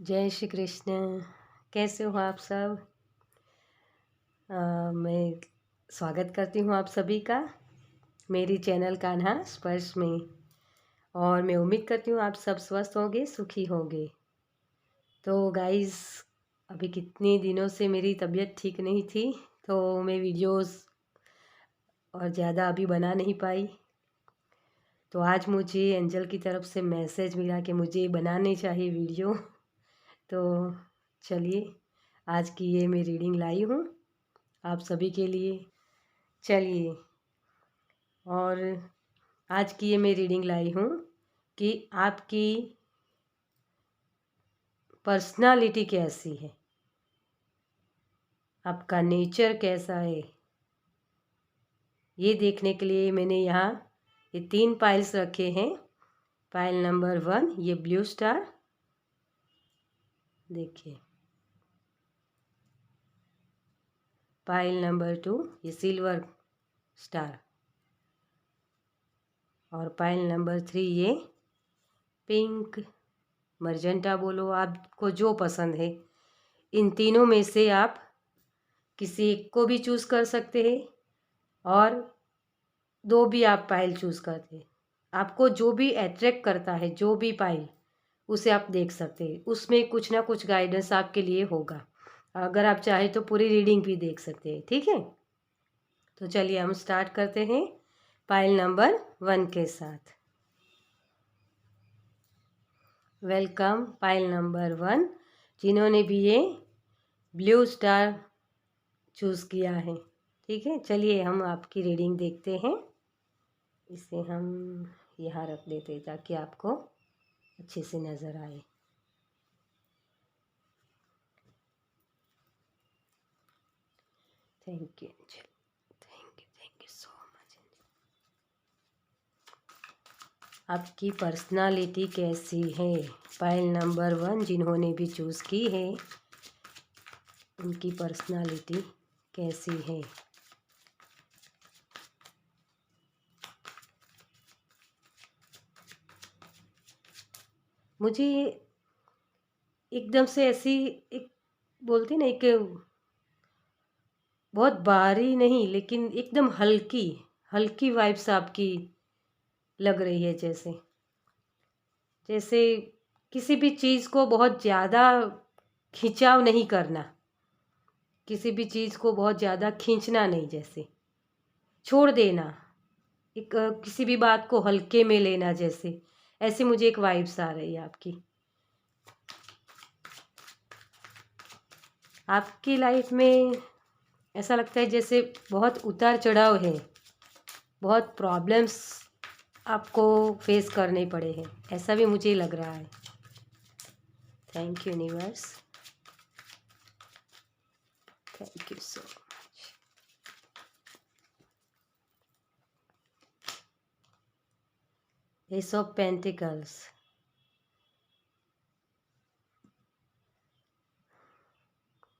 जय श्री कृष्ण। कैसे हो आप सब? मैं स्वागत करती हूँ आप सभी का मेरी चैनल कान्हा स्पर्श में। और मैं उम्मीद करती हूँ आप सब स्वस्थ होंगे, सुखी होंगे। तो गाइस, अभी कितने दिनों से मेरी तबीयत ठीक नहीं थी, तो मैं वीडियोस और ज़्यादा अभी बना नहीं पाई। तो आज मुझे एंजल की तरफ से मैसेज मिला कि मुझे बनानी चाहिए वीडियो। तो चलिए, आज की ये मैं रीडिंग लाई हूँ आप सभी के लिए। चलिए, और आज की ये मैं रीडिंग लाई हूँ कि आपकी पर्सनालिटी कैसी है, आपका नेचर कैसा है, ये देखने के लिए मैंने यहाँ ये 3 पाइल्स रखे हैं। पाइल नंबर 1 ये ब्लू स्टार, देखिए। पाइल नंबर 2 ये सिल्वर स्टार, और पाइल नंबर 3 ये पिंक, मर्जेंटा, बोलो आपको जो पसंद है। इन तीनों में से आप किसी एक को भी चूज़ कर सकते हैं, और 2 भी आप पाइल चूज़ करते हैं। आपको जो भी अट्रैक्ट करता है, जो भी पाइल, उसे आप देख सकते हैं। उसमें कुछ ना कुछ गाइडेंस आपके लिए होगा। अगर आप चाहें तो पूरी रीडिंग भी देख सकते हैं, ठीक है। तो चलिए हम स्टार्ट करते हैं पाइल नंबर 1 के साथ। वेलकम पाइल नंबर 1, जिन्होंने भी ये ब्लू स्टार चूज़ किया है, ठीक है। चलिए हम आपकी रीडिंग देखते हैं। इसे हम यहाँ रख देते हैं ताकि आपको अच्छे से नज़र आए। Thank you angel, thank you so much angel. आपकी पर्सनालिटी कैसी है? पाइल नंबर 1 जिन्होंने भी चूज़ की है, उनकी पर्सनालिटी कैसी है? मुझे एकदम से ऐसी एक बोलती ना, एक बहुत भारी नहीं, लेकिन एकदम हल्की हल्की वाइब्स आपकी लग रही है। जैसे जैसे किसी भी चीज़ को बहुत ज़्यादा खिंचाव नहीं करना, किसी भी चीज़ को बहुत ज़्यादा खींचना नहीं, जैसे छोड़ देना, एक किसी भी बात को हल्के में लेना, जैसे ऐसी मुझे एक वाइब्स आ रही है आपकी। आपकी लाइफ में ऐसा लगता है जैसे बहुत उतार चढ़ाव है, बहुत प्रॉब्लम्स आपको फेस करने पड़े हैं, ऐसा भी मुझे लग रहा है। Thank you universe, thank you so much. S of pentacles,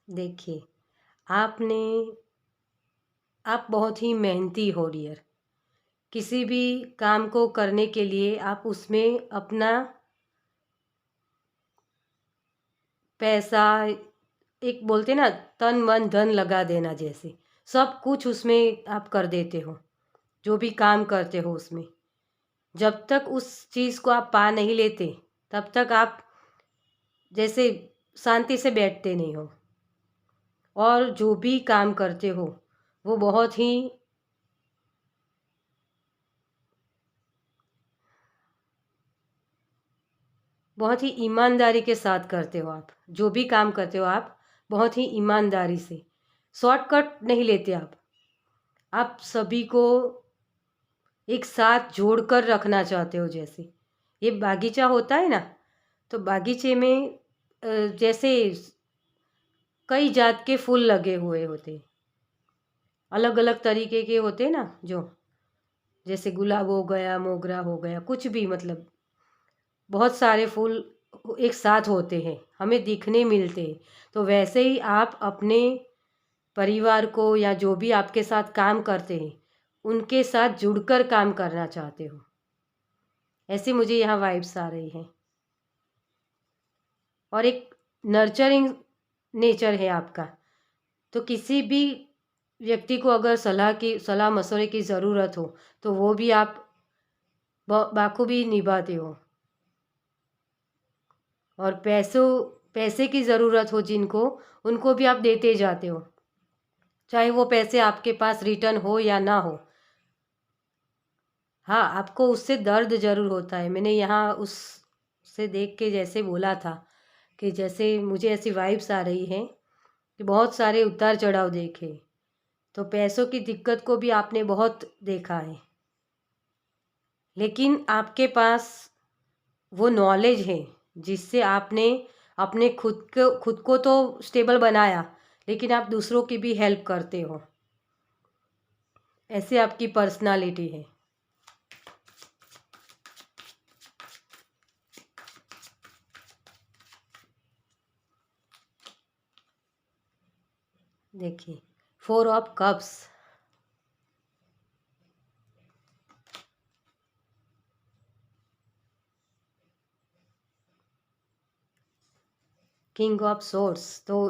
देखिए आप बहुत ही मेहनती हो डियर। किसी भी काम को करने के लिए आप उसमें अपना पैसा, एक बोलते ना, तन मन धन लगा देना, जैसे सब कुछ उसमें आप कर देते हो। जो भी काम करते हो उसमें, जब तक उस चीज़ को आप पा नहीं लेते, तब तक आप जैसे शांति से बैठते नहीं हो। और जो भी काम करते हो वो बहुत ही ईमानदारी के साथ करते हो। आप जो भी काम करते हो आप बहुत ही ईमानदारी से, शॉर्टकट नहीं लेते आप सभी को एक साथ जोड़कर रखना चाहते हो। जैसे ये बागीचा होता है ना, तो बागीचे में जैसे कई जात के फूल लगे हुए होते, अलग अलग तरीके के होते ना, जो जैसे गुलाब हो गया, मोगरा हो गया, कुछ भी, मतलब बहुत सारे फूल एक साथ होते हैं, हमें दिखने मिलते हैं। तो वैसे ही आप अपने परिवार को या जो भी आपके साथ काम करते हैं उनके साथ जुड़कर काम करना चाहते हो, ऐसी मुझे यहाँ वाइब्स आ रही हैं। और एक नर्चरिंग नेचर है आपका। तो किसी भी व्यक्ति को अगर सलाह मशवरे की ज़रूरत हो तो वो भी आप बाखूबी निभाते हो। और पैसे की ज़रूरत हो जिनको, उनको भी आप देते जाते हो, चाहे वो पैसे आपके पास रिटर्न हो या ना हो। हाँ, आपको उससे दर्द ज़रूर होता है। मैंने यहाँ उससे देख के जैसे बोला था कि जैसे मुझे ऐसी वाइब्स आ रही हैं कि बहुत सारे उतार चढ़ाव देखे, तो पैसों की दिक्कत को भी आपने बहुत देखा है, लेकिन आपके पास वो नॉलेज है जिससे आपने अपने खुद को तो स्टेबल बनाया, लेकिन आप दूसरों की भी हेल्प करते हो। ऐसे आपकी पर्सनालिटी है। देखिए, 4 of cups, king of source. तो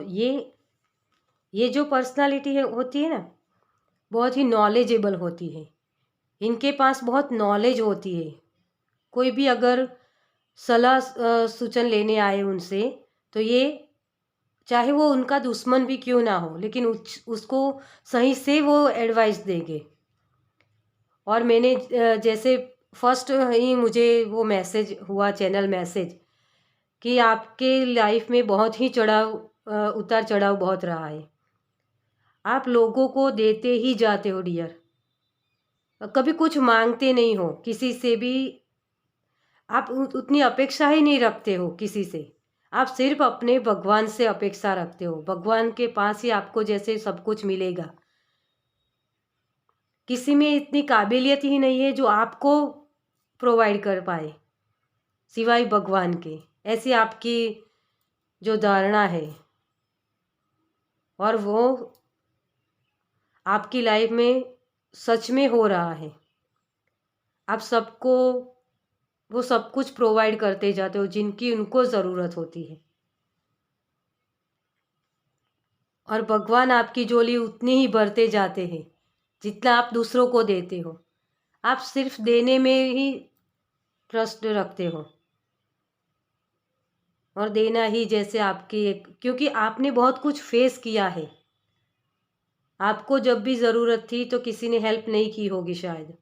ये जो पर्सनालिटी है होती है ना, बहुत ही नॉलेजेबल होती है। इनके पास बहुत नॉलेज होती है। कोई भी अगर सलाह सूचन लेने आए उनसे, तो ये चाहे वो उनका दुश्मन भी क्यों ना हो, लेकिन उसको सही से वो एडवाइस देंगे। और मैंने जैसे फर्स्ट ही मुझे वो मैसेज हुआ, चैनल मैसेज, कि आपके लाइफ में बहुत ही उतार चढ़ाव बहुत रहा है। आप लोगों को देते ही जाते हो डियर, कभी कुछ मांगते नहीं हो किसी से भी। आप उतनी अपेक्षा ही नहीं रखते हो किसी से। आप सिर्फ अपने भगवान से अपेक्षा रखते हो। भगवान के पास ही आपको जैसे सब कुछ मिलेगा। किसी में इतनी काबिलियत ही नहीं है जो आपको प्रोवाइड कर पाए सिवाय भगवान के। ऐसी आपकी जो धारणा है, और वो आपकी लाइफ में सच में हो रहा है। आप सबको वो सब कुछ प्रोवाइड करते जाते हो जिनकी उनको ज़रूरत होती है। और भगवान आपकी झोली उतनी ही भरते जाते हैं जितना आप दूसरों को देते हो। आप सिर्फ देने में ही ट्रस्ट रखते हो, और देना ही जैसे आपकी एक, क्योंकि आपने बहुत कुछ फेस किया है। आपको जब भी ज़रूरत थी तो किसी ने हेल्प नहीं की होगी शायद,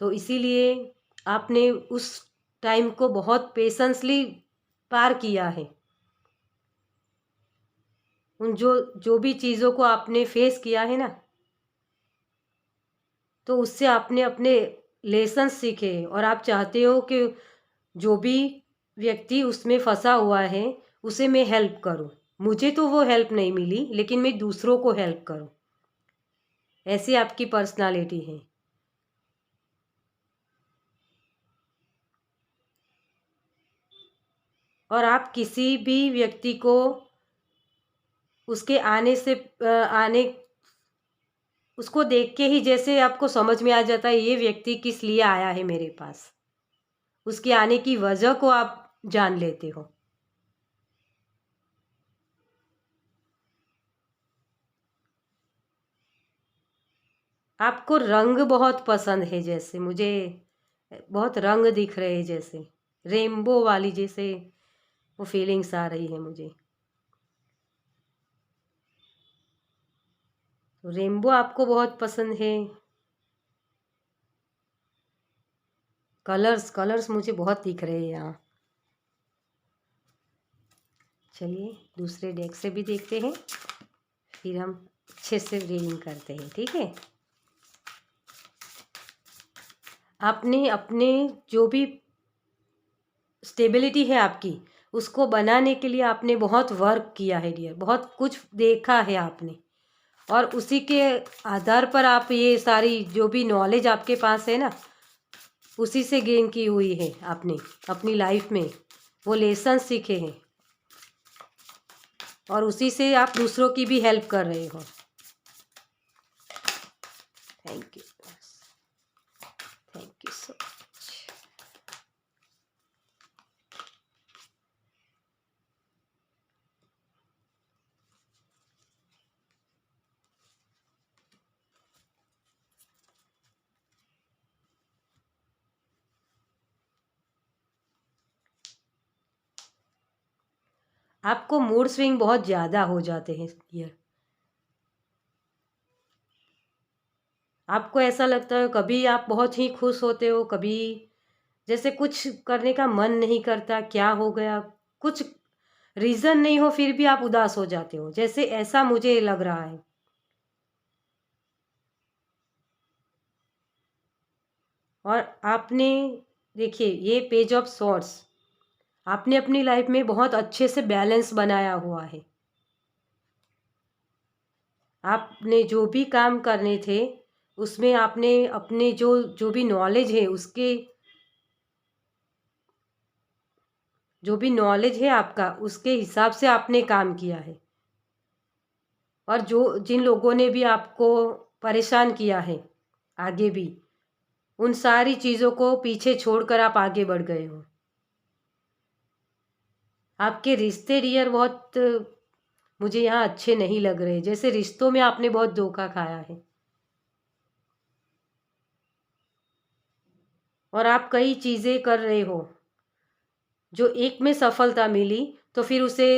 तो इसीलिए आपने उस टाइम को बहुत पेशेंसली पार किया है। उन जो भी चीज़ों को आपने फेस किया है ना, तो उससे आपने अपने लेसन सीखे, और आप चाहते हो कि जो भी व्यक्ति उसमें फंसा हुआ है उसे मैं हेल्प करूं। मुझे तो वो हेल्प नहीं मिली, लेकिन मैं दूसरों को हेल्प करूं। ऐसी आपकी पर्सनालिटी है। और आप किसी भी व्यक्ति को उसके आने से आने उसको देख के ही जैसे आपको समझ में आ जाता है ये व्यक्ति किस लिए आया है मेरे पास। उसके आने की वजह को आप जान लेते हो। आपको रंग बहुत पसंद है, जैसे मुझे बहुत रंग दिख रहे हैं, जैसे रेनबो वाली जैसे वो फीलिंग्स आ रही है मुझे। तो रेनबो आपको बहुत पसंद है। कलर्स मुझे बहुत दिख रहे हैं यहाँ। चलिए दूसरे डेक से भी देखते हैं, फिर हम अच्छे से रीडिंग करते हैं, ठीक है। आपने अपने जो भी स्टेबिलिटी है आपकी, उसको बनाने के लिए आपने बहुत वर्क किया है डियर, बहुत कुछ देखा है आपने, और उसी के आधार पर आप ये सारी जो भी नॉलेज आपके पास है ना, उसी से गेन की हुई है आपने अपनी लाइफ में। वो लेसन सीखे हैं, और उसी से आप दूसरों की भी हेल्प कर रहे हो। थैंक यू, थैंक यू सो आपको मूड स्विंग बहुत ज़्यादा हो जाते हैं डियर। आपको ऐसा लगता है कभी आप बहुत ही खुश होते हो, कभी जैसे कुछ करने का मन नहीं करता, क्या हो गया, कुछ रीज़न नहीं हो फिर भी आप उदास हो जाते हो, जैसे ऐसा मुझे लग रहा है। और आपने देखिए ये पेज ऑफ सॉर्ट्स आपने अपनी लाइफ में बहुत अच्छे से बैलेंस बनाया हुआ है। आपने जो भी काम करने थे उसमें आपने अपने जो जो भी नॉलेज है उसके जो भी नॉलेज है आपका उसके हिसाब से आपने काम किया है। और जो जिन लोगों ने भी आपको परेशान किया है आगे भी उन सारी चीज़ों को पीछे छोड़कर आप आगे बढ़ गए हो। आपके रिश्ते डियर बहुत मुझे यहाँ अच्छे नहीं लग रहे, जैसे रिश्तों में आपने बहुत धोखा खाया है। और आप कई चीज़ें कर रहे हो जो एक में सफलता मिली तो फिर उसे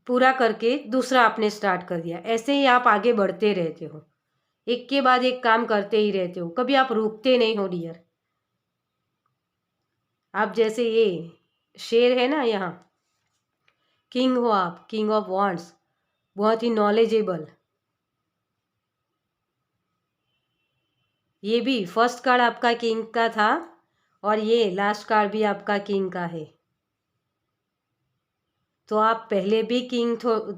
पूरा करके दूसरा आपने स्टार्ट कर दिया, ऐसे ही आप आगे बढ़ते रहते हो, एक के बाद एक काम करते ही रहते हो, कभी आप रुकते नहीं हो डियर। आप जैसे ये शेर है ना यहाँ, किंग हो आप, किंग ऑफ वॉन्ड्स, बहुत ही नॉलेजेबल। ये भी फर्स्ट कार्ड आपका किंग का था और ये लास्ट कार्ड भी आपका किंग का है, तो आप पहले भी किंग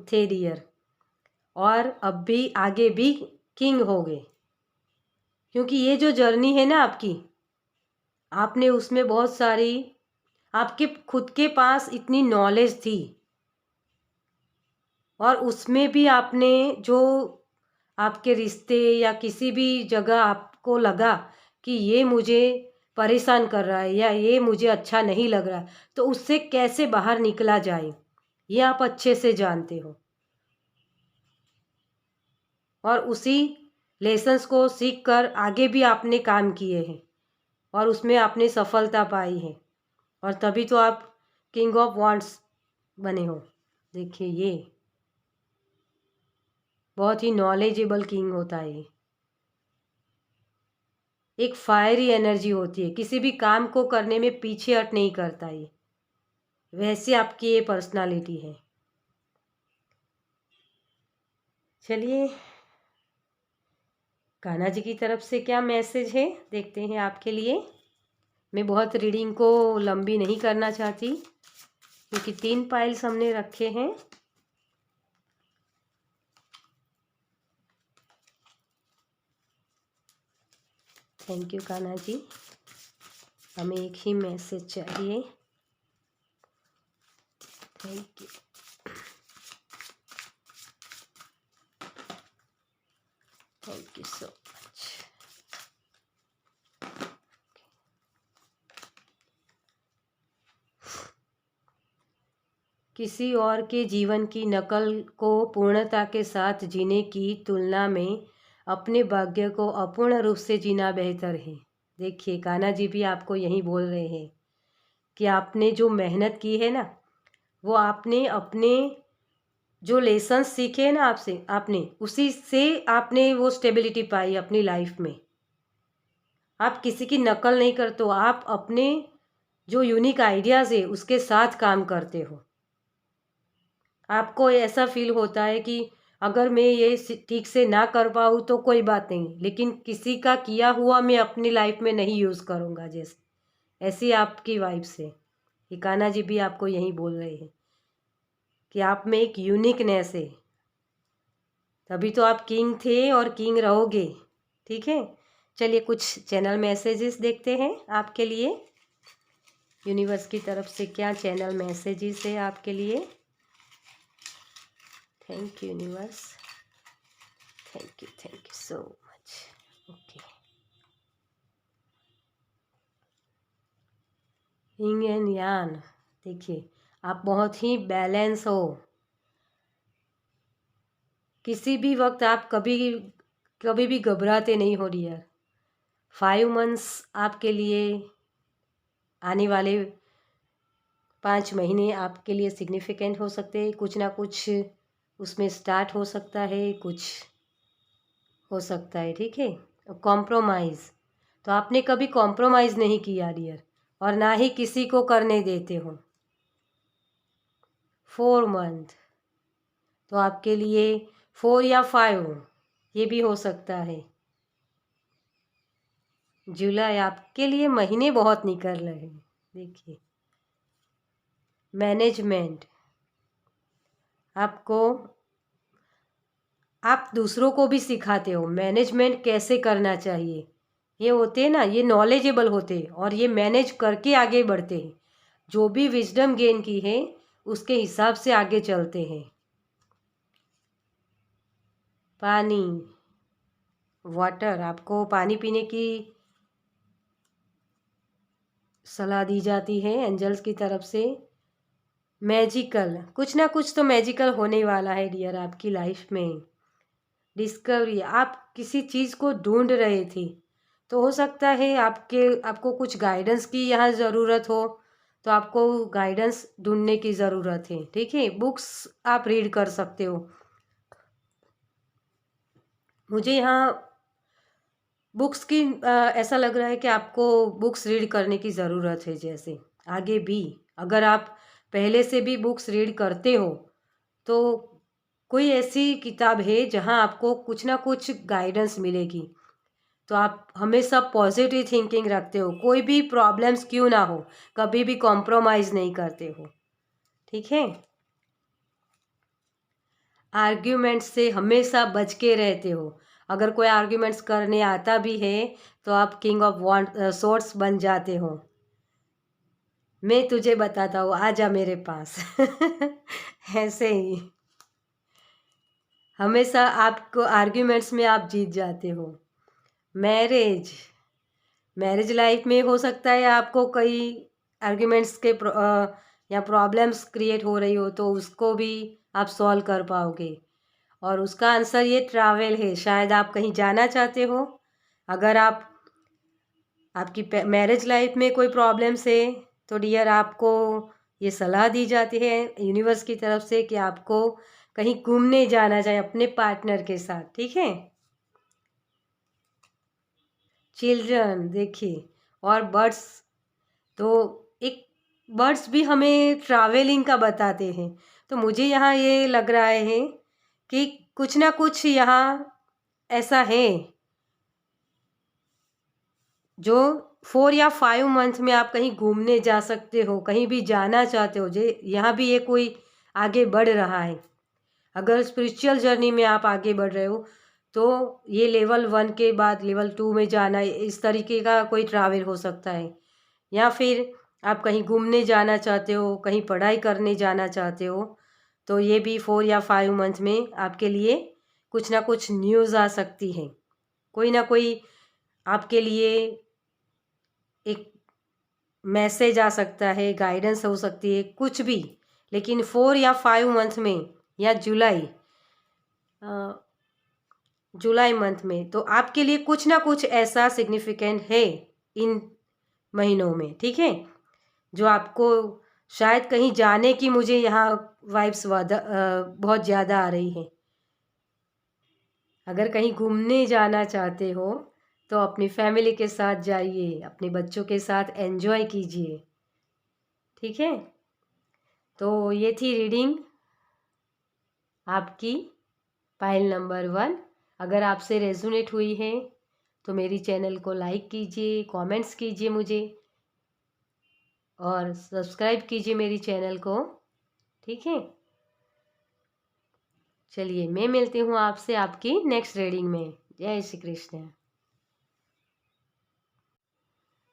थे डियर और अब भी आगे भी किंग हो गए, क्योंकि ये जो जर्नी है ना आपकी, आपने उसमें बहुत सारी आपके खुद के पास इतनी नॉलेज थी और उसमें भी आपने जो आपके रिश्ते या किसी भी जगह आपको लगा कि ये मुझे परेशान कर रहा है या ये मुझे अच्छा नहीं लग रहा, तो उससे कैसे बाहर निकला जाए ये आप अच्छे से जानते हो और उसी लेसन्स को सीख कर आगे भी आपने काम किए हैं और उसमें आपने सफलता पाई है और तभी तो आप किंग ऑफ वॉन्ड्स बने हो। देखिए ये बहुत ही नॉलेजेबल किंग होता है, ये एक फायरी एनर्जी होती है, किसी भी काम को करने में पीछे हट नहीं करता ये, वैसे आपकी ये पर्सनालिटी है। चलिए कान्हा जी की तरफ से क्या मैसेज है देखते हैं आपके लिए। मैं बहुत रीडिंग को लंबी नहीं करना चाहती क्योंकि 3 पाइल्स हमने रखे हैं। थैंक यू कान्हा जी, हमें एक ही मैसेज चाहिए। Thank you. Thank you so much. किसी और के जीवन की नकल को पूर्णता के साथ जीने की तुलना में अपने भाग्य को अपूर्ण रूप से जीना बेहतर है। देखिए कान्हा जी भी आपको यही बोल रहे हैं कि आपने जो मेहनत की है ना, वो आपने अपने जो लेसन सीखे हैं ना आपसे, आपने उसी से आपने वो स्टेबिलिटी पाई अपनी लाइफ में। आप किसी की नकल नहीं करते हो, आप अपने जो यूनिक आइडियाज़ है उसके साथ काम करते हो। आपको ऐसा फील होता है कि अगर मैं ये ठीक से ना कर पाऊँ तो कोई बात नहीं, लेकिन किसी का किया हुआ मैं अपनी लाइफ में नहीं यूज़ करूँगा, जैसे ऐसी आपकी वाइब्स है। ये कान्हा जी भी आपको यही बोल रहे हैं कि आप में एक यूनिकनेस है, तभी तो आप किंग थे और किंग रहोगे। ठीक है, चलिए कुछ चैनल मैसेजेस देखते हैं आपके लिए। यूनिवर्स की तरफ से क्या चैनल मैसेजेस है आपके लिए। Thank you universe, thank you so much. Okay, yin and yang, देखिए आप बहुत ही बैलेंस हो, किसी भी वक्त आप कभी भी घबराते नहीं हो डियर। 5 मंथ्स आपके लिए आने वाले 5 महीने आपके लिए सिग्निफिकेंट हो सकते हैं, कुछ ना कुछ उसमें स्टार्ट हो सकता है, कुछ हो सकता है, ठीक है। कॉम्प्रोमाइज़, तो आपने कभी कॉम्प्रोमाइज़ नहीं किया डियर, और ना ही किसी को करने देते हो। 4 मंथ, तो आपके लिए 4 या 5 ये भी हो सकता है। जुलाई, आपके लिए महीने बहुत निकल रहे हैं, देखिए। मैनेजमेंट, आपको, आप दूसरों को भी सिखाते हो मैनेजमेंट कैसे करना चाहिए। ये होते हैं ना, ये नॉलेजेबल होते हैं और ये मैनेज करके आगे बढ़ते हैं। जो भी विजडम गेन की है उसके हिसाब से आगे चलते हैं। पानी, वाटर, आपको पानी पीने की सलाह दी जाती है एंजल्स की तरफ से। मैजिकल, कुछ ना कुछ तो मैजिकल होने वाला है डियर आपकी लाइफ में। डिस्कवरी, आप किसी चीज़ को ढूंढ रहे थे, तो हो सकता है आपको कुछ गाइडेंस की यहाँ ज़रूरत हो, तो आपको गाइडेंस ढूंढने की ज़रूरत है, ठीक है। बुक्स आप रीड कर सकते हो। मुझे यहाँ बुक्स की ऐसा लग रहा है कि आपको बुक्स रीड करने की ज़रूरत है। जैसे आगे भी अगर आप पहले से भी बुक्स रीड करते हो, तो कोई ऐसी किताब है जहाँ आपको कुछ ना कुछ गाइडेंस मिलेगी। तो आप हमेशा पॉजिटिव थिंकिंग रखते हो, कोई भी प्रॉब्लम्स क्यों ना हो, कभी भी कॉम्प्रोमाइज़ नहीं करते हो, ठीक है। आर्ग्यूमेंट्स से हमेशा बच के रहते हो। अगर कोई आर्ग्यूमेंट्स करने आता भी है तो आप किंग ऑफ सॉर्ड्स बन जाते हो। मैं तुझे बताता हूँ, आ जा मेरे पास ऐसे ही हमेशा आपको आर्ग्यूमेंट्स में आप जीत जाते हो। मैरिज, मैरिज लाइफ में हो सकता है आपको कई आर्ग्यूमेंट्स के या प्रॉब्लम्स क्रिएट हो रही हो, तो उसको भी आप सॉल्व कर पाओगे। और उसका आंसर ये ट्रैवल है, शायद आप कहीं जाना चाहते हो। अगर आपकी मैरिज लाइफ में कोई प्रॉब्लम्स है, तो डियर आपको ये सलाह दी जाती है यूनिवर्स की तरफ से कि आपको कहीं घूमने जाना चाहिए अपने पार्टनर के साथ, ठीक है। चिल्ड्रन, देखिए, और बर्ड्स, तो एक बर्ड्स भी हमें ट्रैवलिंग का बताते हैं। तो मुझे यहाँ ये लग रहा है कि कुछ ना कुछ यहाँ ऐसा है जो 4 या 5 मंथ में आप कहीं घूमने जा सकते हो, कहीं भी जाना चाहते हो। जे यहाँ भी ये कोई आगे बढ़ रहा है। अगर स्पिरिचुअल जर्नी में आप आगे बढ़ रहे हो, तो ये लेवल 1 के बाद लेवल 2 में जाना, इस तरीके का कोई ट्रैवल हो सकता है। या फिर आप कहीं घूमने जाना चाहते हो, कहीं पढ़ाई करने जाना चाहते हो, तो ये भी 4 या 5 मंथ में आपके लिए कुछ ना कुछ न्यूज़ आ सकती है। कोई ना कोई आपके लिए एक मैसेज आ सकता है, गाइडेंस हो सकती है, कुछ भी। लेकिन 4 या 5 मंथ में या जुलाई मंथ में, तो आपके लिए कुछ ना कुछ ऐसा सिग्निफिकेंट है इन महीनों में, ठीक है। जो आपको शायद कहीं जाने की, मुझे यहाँ वाइब्स बहुत ज़्यादा आ रही है। अगर कहीं घूमने जाना चाहते हो तो अपनी फैमिली के साथ जाइए, अपने बच्चों के साथ एंजॉय कीजिए, ठीक है। तो ये थी रीडिंग आपकी पाइल नंबर 1। अगर आपसे रेजोनेट हुई है तो मेरी चैनल को लाइक कीजिए, कमेंट्स कीजिए मुझे, और सब्सक्राइब कीजिए मेरी चैनल को, ठीक है। चलिए, मैं मिलती हूँ आपसे आपकी नेक्स्ट रीडिंग में। जय Shri Krishna.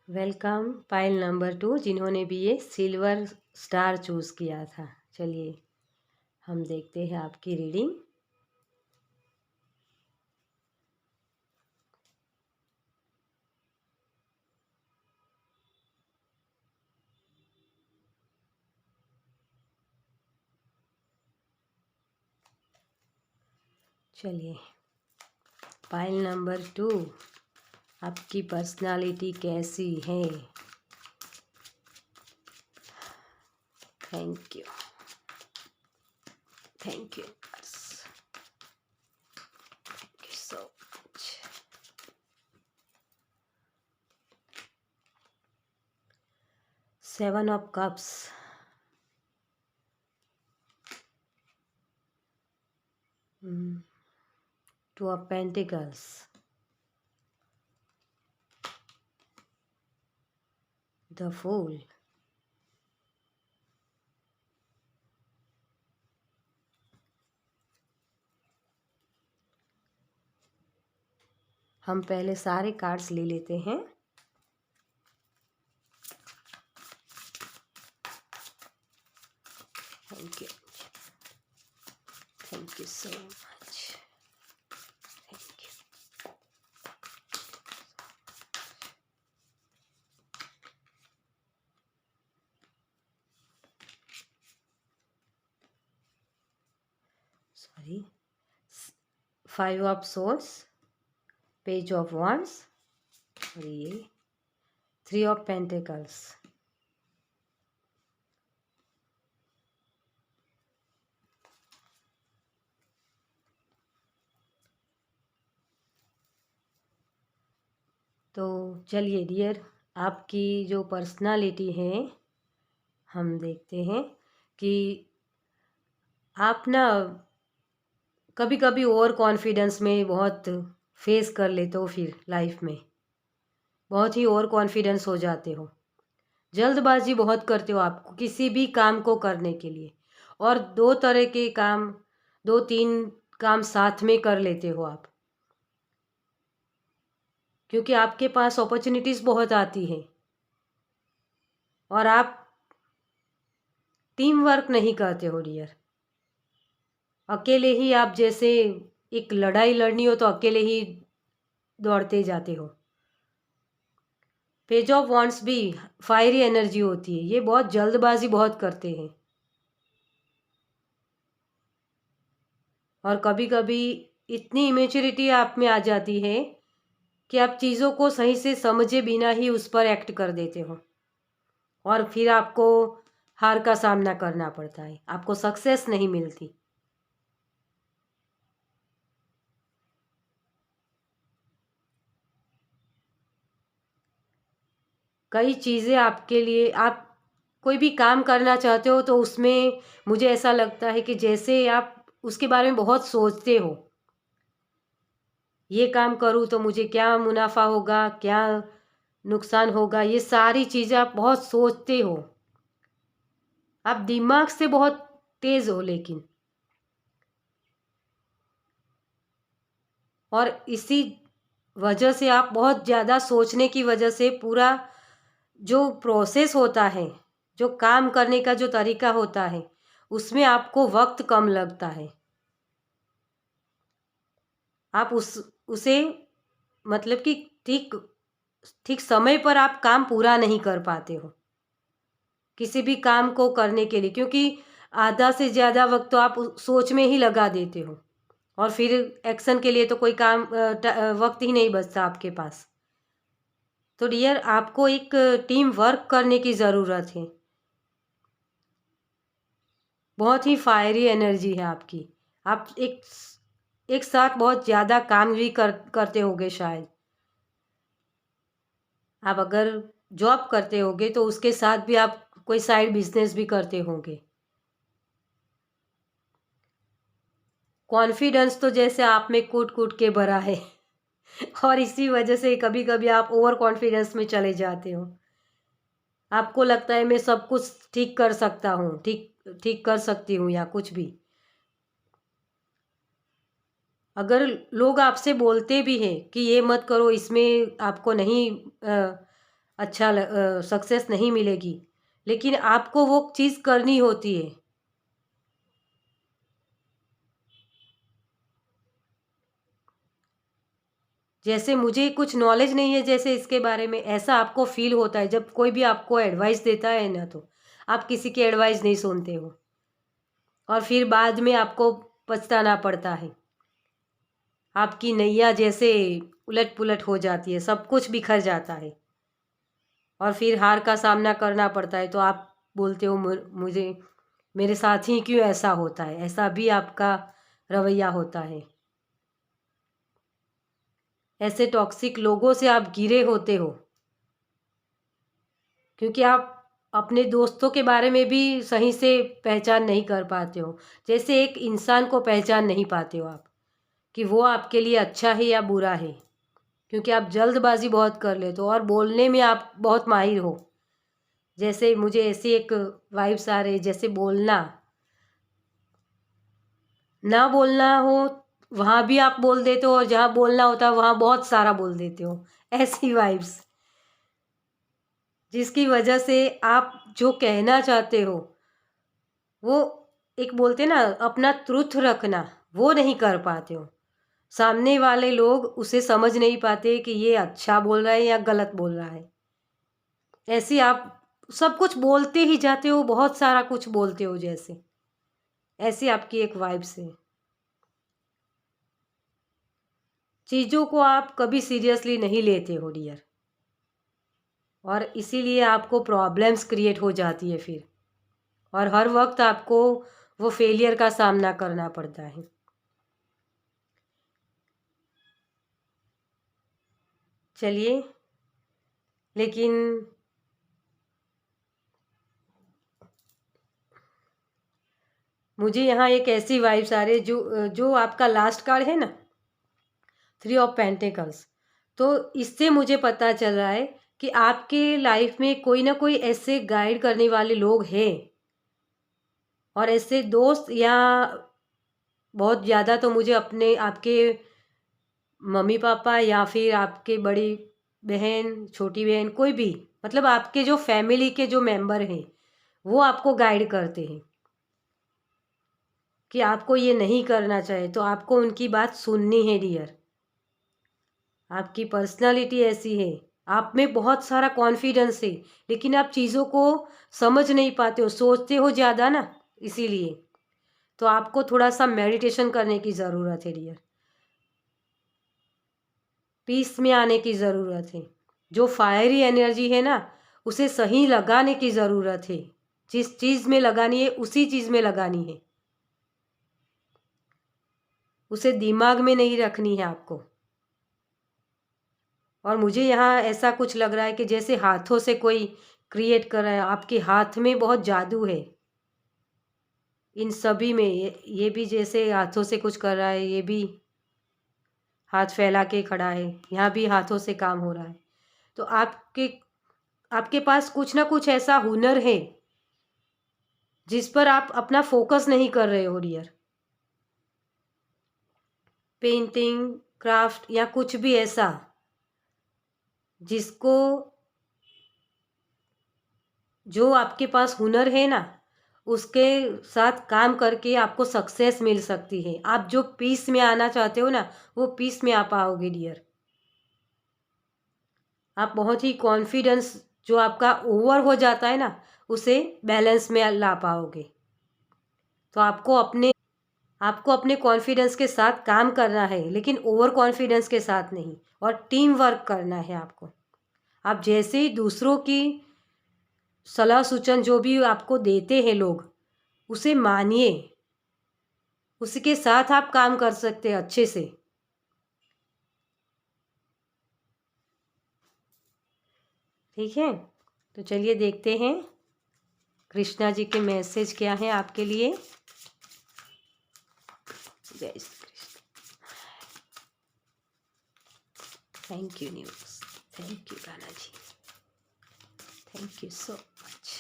Welcome pile number 2, जिन्होंने भी ये सिल्वर स्टार चूज़ किया था। चलिए हम देखते हैं आपकी रीडिंग। चलिए, पाइल नंबर 2, आपकी पर्सनालिटी कैसी है। Thank you, thank you, thank you so much. Seven of cups, two of pentacles, the fool, हम पहले सारे कार्ड्स ले लेते हैं। Thank you, thank you so much, thank you. Sorry, five of swords, page of wands और ये three of pentacles. तो चलिए डियर, आपकी जो पर्सनालिटी है हम देखते हैं कि आप ना कभी कभी ओवर कॉन्फिडेंस में बहुत फेस कर लेते हो, फिर लाइफ में बहुत ही ओवर कॉन्फिडेंस हो जाते हो, जल्दबाजी बहुत करते हो आपको किसी भी काम को करने के लिए, और दो तरह के काम, दो तीन काम साथ में कर लेते हो आप, क्योंकि आपके पास अपॉर्चुनिटीज़ बहुत आती हैं और आप टीम वर्क नहीं करते हो डियर। अकेले ही आप, जैसे एक लड़ाई लड़नी हो तो अकेले ही दौड़ते जाते हो। पेज ऑफ वॉन्ड्स भी फायरी एनर्जी होती है, ये बहुत जल्दबाजी बहुत करते हैं और कभी कभी इतनी इमेच्योरिटी आप में आ जाती है कि आप चीज़ों को सही से समझे बिना ही उस पर एक्ट कर देते हो और फिर आपको हार का सामना करना पड़ता है, आपको सक्सेस नहीं मिलती। कई चीज़ें आपके लिए, आप कोई भी काम करना चाहते हो तो उसमें मुझे ऐसा लगता है कि जैसे आप उसके बारे में बहुत सोचते हो, ये काम करूँ तो मुझे क्या मुनाफा होगा, क्या नुकसान होगा, ये सारी चीज़ें आप बहुत सोचते हो, आप दिमाग से बहुत तेज़ हो लेकिन, और इसी वजह से आप बहुत ज़्यादा सोचने की वजह से पूरा जो प्रोसेस होता है, जो काम करने का जो तरीका होता है, उसमें आपको वक्त कम लगता है, आप उसे मतलब कि ठीक ठीक समय पर आप काम पूरा नहीं कर पाते हो किसी भी काम को करने के लिए, क्योंकि आधा से ज़्यादा वक्त तो आप सोच में ही लगा देते हो और फिर एक्शन के लिए तो कोई काम वक्त ही नहीं बचता आपके पास। तो डियर, आपको एक टीम वर्क करने की ज़रूरत है, बहुत ही फायरी एनर्जी है आपकी, आप एक साथ बहुत ज़्यादा काम भी करते होगे शायद। आप अगर जॉब करते होगे तो उसके साथ भी आप कोई साइड बिजनेस भी करते होंगे। कॉन्फिडेंस तो जैसे आप में कूट कूट के भरा है और इसी वजह से कभी कभी आप ओवर कॉन्फिडेंस में चले जाते हो, आपको लगता है मैं सब कुछ ठीक कर सकता हूँ, ठीक ठीक कर सकती हूँ या कुछ भी। अगर लोग आपसे बोलते भी हैं कि ये मत करो, इसमें आपको नहीं अच्छा सक्सेस नहीं मिलेगी, लेकिन आपको वो चीज़ करनी होती है। जैसे मुझे कुछ नॉलेज नहीं है जैसे इसके बारे में, ऐसा आपको फील होता है जब कोई भी आपको एडवाइस देता है ना, तो आप किसी की एडवाइस नहीं सुनते हो और फिर बाद में आपको पछताना पड़ता है, आपकी नैया जैसे उलट पुलट हो जाती है, सब कुछ बिखर जाता है और फिर हार का सामना करना पड़ता है, तो आप बोलते हो मुझे मेरे साथ ही क्यों ऐसा होता है, ऐसा भी आपका रवैया होता है। ऐसे टॉक्सिक लोगों से आप घिरे होते हो क्योंकि आप अपने दोस्तों के बारे में भी सही से पहचान नहीं कर पाते हो। जैसे एक इंसान को पहचान नहीं पाते हो आप कि वो आपके लिए अच्छा है या बुरा है, क्योंकि आप जल्दबाजी बहुत कर लेते हो और बोलने में आप बहुत माहिर हो। जैसे मुझे ऐसी एक वाइब्स आ रही, जैसे बोलना ना बोलना हो वहाँ भी आप बोल देते हो और जहाँ बोलना होता है वहाँ बहुत सारा बोल देते हो, ऐसी वाइब्स, जिसकी वजह से आप जो कहना चाहते हो वो एक बोलते ना अपना ट्रुथ रखना, वो नहीं कर पाते हो। सामने वाले लोग उसे समझ नहीं पाते कि ये अच्छा बोल रहा है या गलत बोल रहा है। ऐसे आप सब कुछ बोलते ही जाते हो, बहुत सारा कुछ बोलते हो, जैसे ऐसी आपकी एक वाइब्स है। चीज़ों को आप कभी सीरियसली नहीं लेते हो डियर, और इसीलिए आपको प्रॉब्लम्स क्रिएट हो जाती है फिर, और हर वक्त आपको वो फेलियर का सामना करना पड़ता है। चलिए, लेकिन मुझे यहाँ एक ऐसी वाइब्स आ रही है, जो आपका लास्ट कार्ड है ना, 3 ऑफ पेंटिकल्स, तो इससे मुझे पता चल रहा है कि आपके लाइफ में कोई ना कोई ऐसे गाइड करने वाले लोग हैं, और ऐसे दोस्त, या बहुत ज़्यादा तो मुझे अपने आपके मम्मी पापा या फिर आपके बड़ी बहन, छोटी बहन, कोई भी, मतलब आपके जो फैमिली के जो मेंबर हैं वो आपको गाइड करते हैं कि आपको ये नहीं करना चाहिए, तो आपको उनकी बात सुननी है डियर। आपकी पर्सनालिटी ऐसी है, आप में बहुत सारा कॉन्फिडेंस है, लेकिन आप चीज़ों को समझ नहीं पाते हो, सोचते हो ज़्यादा ना, इसीलिए तो आपको थोड़ा सा मेडिटेशन करने की ज़रूरत है डियर, पीस में आने की ज़रूरत है। जो फायरी एनर्जी है ना, उसे सही लगाने की ज़रूरत है। जिस चीज़ में लगानी है उसी चीज़ में लगानी है, उसे दिमाग में नहीं रखनी है आपको। और मुझे यहाँ ऐसा कुछ लग रहा है कि जैसे हाथों से कोई क्रिएट कर रहा है, आपके हाथ में बहुत जादू है इन सभी में। ये भी जैसे हाथों से कुछ कर रहा है, ये भी हाथ फैला के खड़ा है, यहाँ भी हाथों से काम हो रहा है। तो आपके आपके पास कुछ ना कुछ ऐसा हुनर है जिस पर आप अपना फोकस नहीं कर रहे हो डियर। पेंटिंग, क्राफ्ट या कुछ भी ऐसा जिसको, जो आपके पास हुनर है ना, उसके साथ काम करके आपको सक्सेस मिल सकती है। आप जो पीस में आना चाहते हो ना, वो पीस में आ पाओगे डियर। आप बहुत ही कॉन्फिडेंस जो आपका ओवर हो जाता है ना, उसे बैलेंस में ला पाओगे। तो आपको अपने कॉन्फिडेंस के साथ काम करना है, लेकिन ओवर कॉन्फिडेंस के साथ नहीं, और टीम वर्क करना है आपको। आप जैसे ही दूसरों की सलाह सूचन जो भी आपको देते हैं लोग, उसे मानिए, उसके साथ आप काम कर सकते हैं अच्छे से। ठीक है, तो चलिए देखते हैं कृष्णा जी के मैसेज क्या है आपके लिए। जय श्री कृष्ण। थैंक यू न्यूज़, thank you Kanha ji, thank you so much.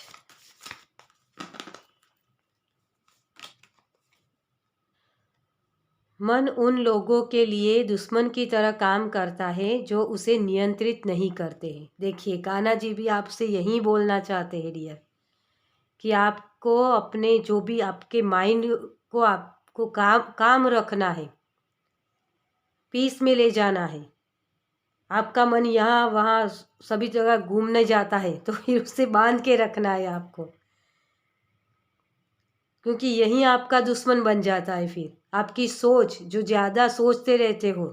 मन उन लोगों के लिए दुश्मन की तरह काम करता है जो उसे नियंत्रित नहीं करते हैं। देखिए, कान्हा जी भी आपसे यही बोलना चाहते हैं डियर, कि आपको अपने जो भी आपके माइंड को आपको काम रखना है, पीस में ले जाना है। आपका मन यहाँ वहाँ सभी जगह घूमने जाता है, तो फिर उसे बांध के रखना है आपको, क्योंकि यही आपका दुश्मन बन जाता है। फिर आपकी सोच, जो ज़्यादा सोचते रहते हो,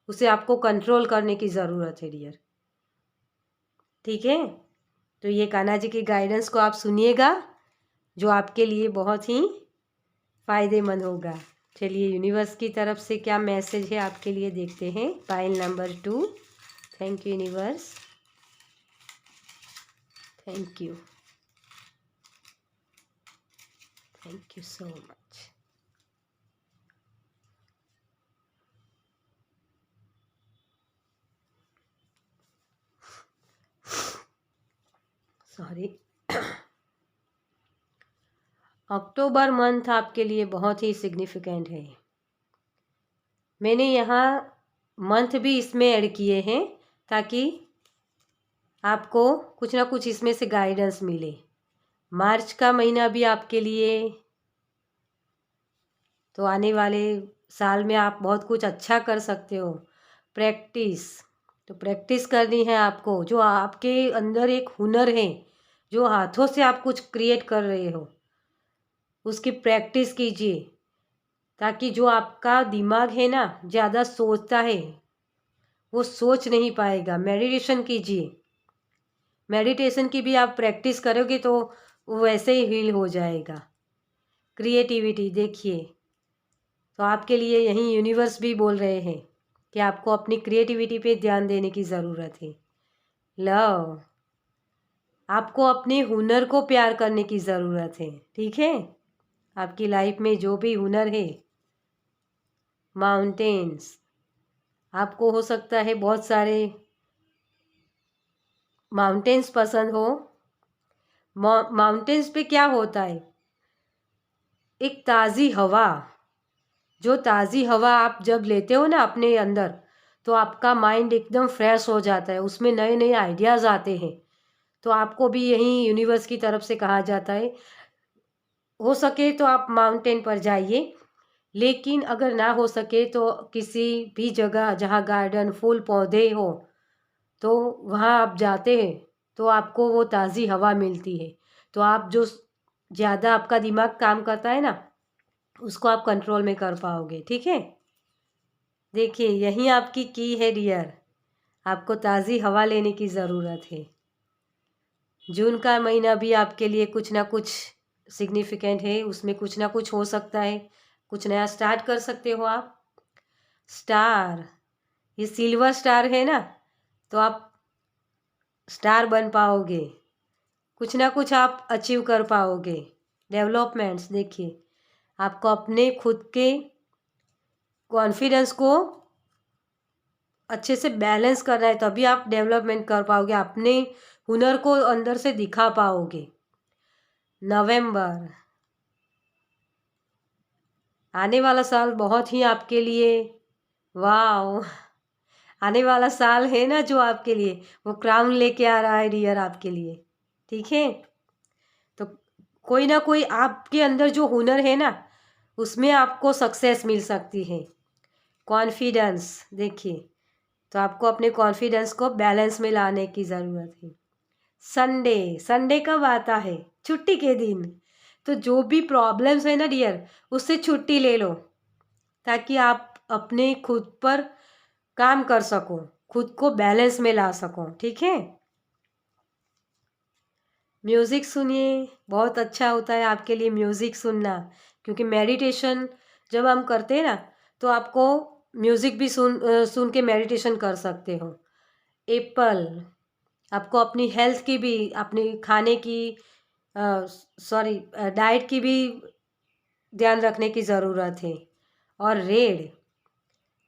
उसे आपको कंट्रोल करने की ज़रूरत है डियर। ठीक है, तो ये कान्हा जी की गाइडेंस को आप सुनिएगा, जो आपके लिए बहुत ही फ़ायदेमंद होगा। चलिए यूनिवर्स की तरफ से क्या मैसेज है आपके लिए देखते हैं। Pile number 2। Thank you universe, thank you, thank you so much. Sorry. October month आपके लिए बहुत ही सिग्निफिकेंट है। मैंने यहाँ मंथ भी इसमें ऐड किए हैं ताकि आपको कुछ ना कुछ इसमें से गाइडेंस मिले। मार्च का महीना भी आपके लिए, तो आने वाले साल में आप बहुत कुछ अच्छा कर सकते हो। प्रैक्टिस, तो प्रैक्टिस करनी है आपको। जो आपके अंदर एक हुनर है, जो हाथों से आप कुछ क्रिएट कर रहे हो, उसकी प्रैक्टिस कीजिए, ताकि जो आपका दिमाग है ना ज़्यादा सोचता है वो सोच नहीं पाएगा। मेडिटेशन कीजिए, मेडिटेशन की भी आप प्रैक्टिस करोगे तो वो वैसे ही हील हो जाएगा। क्रिएटिविटी देखिए, तो आपके लिए यही यूनिवर्स भी बोल रहे हैं कि आपको अपनी क्रिएटिविटी पे ध्यान देने की ज़रूरत है। लव, आपको अपने हुनर को प्यार करने की ज़रूरत है, ठीक है। आपकी लाइफ में जो भी हुनर है, माउंटेन्स, आपको हो सकता है बहुत सारे माउंटेन्स पसंद हो। माउंटेन्स पे क्या होता है, एक ताज़ी हवा, जो ताज़ी हवा आप जब लेते हो ना अपने अंदर, तो आपका माइंड एकदम फ्रेश हो जाता है, उसमें नए नए आइडियाज़ आते हैं। तो आपको भी यही यूनिवर्स की तरफ से कहा जाता है, हो सके तो आप माउंटेन पर जाइए, लेकिन अगर ना हो सके तो किसी भी जगह जहाँ गार्डन फूल पौधे हो, तो वहाँ आप जाते हैं तो आपको वो ताज़ी हवा मिलती है। तो आप जो ज़्यादा आपका दिमाग काम करता है ना, उसको आप कंट्रोल में कर पाओगे, ठीक है। देखिए यही आपकी की है डियर, आपको ताज़ी हवा लेने की ज़रूरत है। जून का महीना भी आपके लिए कुछ ना कुछ सिग्निफिकेंट है, उसमें कुछ ना कुछ हो सकता है, कुछ नया स्टार्ट कर सकते हो आप। स्टार, ये सिल्वर स्टार है ना, तो आप स्टार बन पाओगे, कुछ ना कुछ आप अचीव कर पाओगे। डेवलपमेंट्स देखिए, आपको अपने खुद के कॉन्फिडेंस को अच्छे से बैलेंस करना है, तभी आप डेवलपमेंट कर पाओगे, अपने हुनर को अंदर से दिखा पाओगे। नवंबर, आने वाला साल बहुत ही आपके लिए, वाह, आने वाला साल है ना जो आपके लिए, वो क्राउन लेके आ रहा है डियर आपके लिए, ठीक है। तो कोई ना कोई आपके अंदर जो हुनर है ना, उसमें आपको सक्सेस मिल सकती है। कॉन्फिडेंस देखिए, तो आपको अपने कॉन्फिडेंस को बैलेंस में लाने की ज़रूरत है। संडे, संडे कब आता है, छुट्टी के दिन। तो जो भी प्रॉब्लम्स है ना डियर, उससे छुट्टी ले लो, ताकि आप अपने खुद पर काम कर सको, खुद को बैलेंस में ला सको, ठीक है। म्यूज़िक सुनिए, बहुत अच्छा होता है आपके लिए म्यूज़िक सुनना, क्योंकि मेडिटेशन जब हम करते हैं ना, तो आपको म्यूज़िक भी सुन के मेडिटेशन कर सकते हो। एप्पल, आपको अपनी हेल्थ की भी, अपनी खाने की सॉरी डाइट की भी ध्यान रखने की ज़रूरत है। और रेड,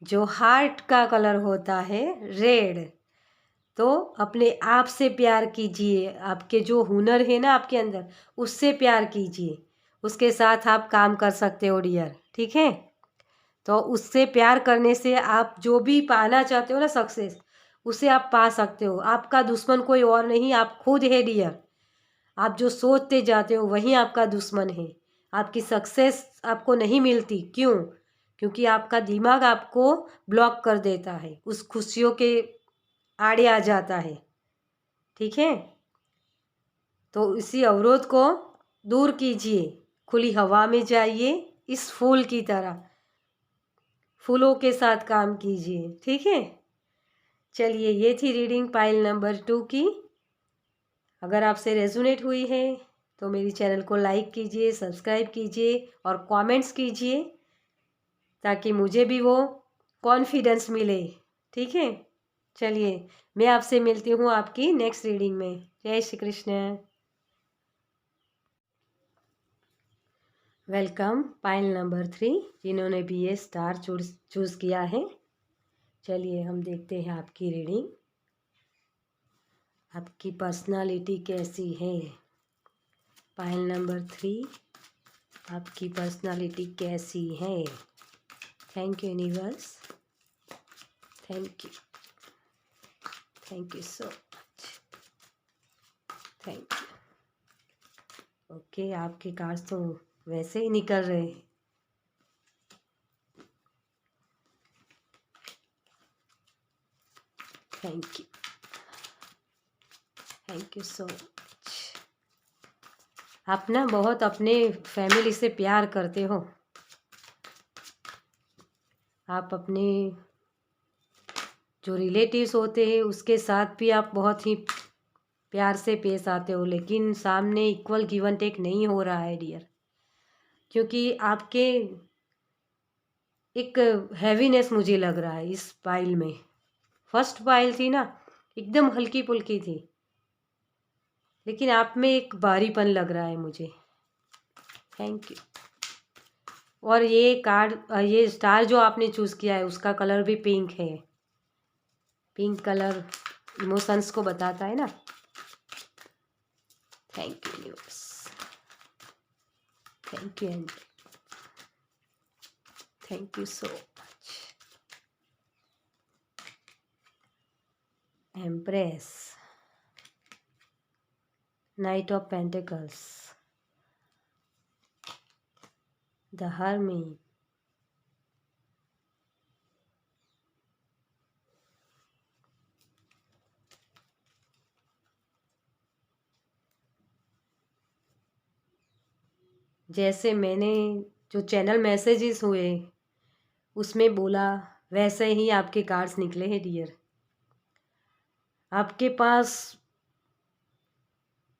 जो हार्ट का कलर होता है रेड, तो अपने आप से प्यार कीजिए, आपके जो हुनर है ना आपके अंदर, उससे प्यार कीजिए, उसके साथ आप काम कर सकते हो डियर, ठीक है। तो उससे प्यार करने से आप जो भी पाना चाहते हो ना सक्सेस, उसे आप पा सकते हो। आपका दुश्मन कोई और नहीं, आप खुद है डियर। आप जो सोचते जाते हो वही आपका दुश्मन है। आपकी सक्सेस आपको नहीं मिलती, क्यों? क्योंकि आपका दिमाग आपको ब्लॉक कर देता है, उस खुशियों के आड़े आ जाता है, ठीक है। तो इसी अवरोध को दूर कीजिए, खुली हवा में जाइए, इस फूल की तरह फूलों के साथ काम कीजिए, ठीक है। चलिए ये थी रीडिंग पाइल नंबर 2 की। अगर आपसे रेजोनेट हुई है तो मेरी चैनल को लाइक कीजिए, सब्सक्राइब कीजिए और कमेंट्स कीजिए, ताकि मुझे भी वो कॉन्फिडेंस मिले। ठीक है, चलिए मैं आपसे मिलती हूँ आपकी नेक्स्ट रीडिंग में। जय Shri Krishna. Welcome pile number 3, जिन्होंने भी ये स्टार चूज़ किया है। चलिए हम देखते हैं आपकी रीडिंग। आपकी पर्सनालिटी कैसी है? पाइल नंबर 3, आपकी पर्सनालिटी कैसी है? Thank you universe, thank you so much, thank you. Okay, आपके कार्ड्स तो वैसे ही निकल रहे हैं। Thank you so much. आप ना बहुत अपने फैमिली से प्यार करते हो। आप अपने जो रिलेटिव्स होते हैं उसके साथ भी आप बहुत ही प्यार से पेश आते हो, लेकिन सामने इक्वल गिव एंड टेक नहीं हो रहा है डियर, क्योंकि आपके एक हैवीनेस मुझे लग रहा है इस पाइल में। फर्स्ट पाइल थी ना, एकदम हल्की फुल्की थी, लेकिन आप में एक भारीपन लग रहा है मुझे। Thank you. और ये कार्ड, ये स्टार जो आपने चूज़ किया है उसका कलर भी पिंक है। पिंक कलर इमोशंस को बताता है ना। Thank you universe, thank you angel, thank you so much. Empress, night of pentacles, the hermit, जैसे मैंने जो चैनल मैसेजेस हुए उसमें बोला वैसे ही आपके कार्ड्स निकले हैं डियर। आपके पास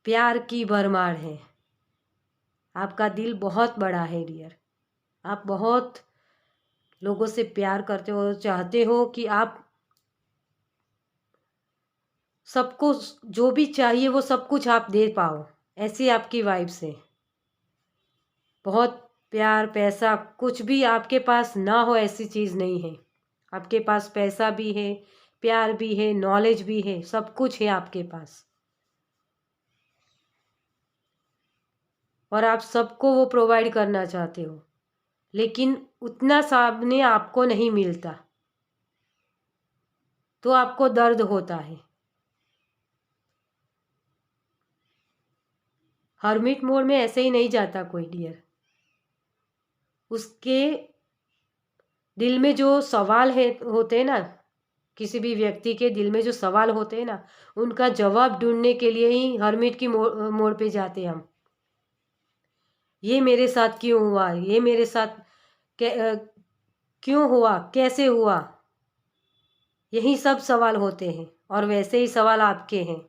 प्यार की भरमार है। आपका दिल बहुत बड़ा है डियर। आप बहुत लोगों से प्यार करते हो, चाहते हो कि आप सबको जो भी चाहिए वो सब कुछ आप दे पाओ, ऐसी आपकी वाइब्स है। बहुत प्यार, पैसा कुछ भी आपके पास ना हो ऐसी चीज़ नहीं है। आपके पास पैसा भी है, प्यार भी है, नॉलेज भी है, सब कुछ है आपके पास, और आप सबको वो प्रोवाइड करना चाहते हो, लेकिन उतना सामने आपको नहीं मिलता तो आपको दर्द होता है। हर्मिट मोड में ऐसे ही नहीं जाता कोई डियर। उसके दिल में जो सवाल है होते हैं ना, किसी भी व्यक्ति के दिल में जो सवाल होते हैं ना, उनका जवाब ढूंढने के लिए ही हर्मिट की मोड़ पे जाते हैं हम। ये मेरे साथ क्यों हुआ, ये मेरे साथ क्यों हुआ, कैसे हुआ, यही सब सवाल होते हैं। और वैसे ही सवाल आपके हैं।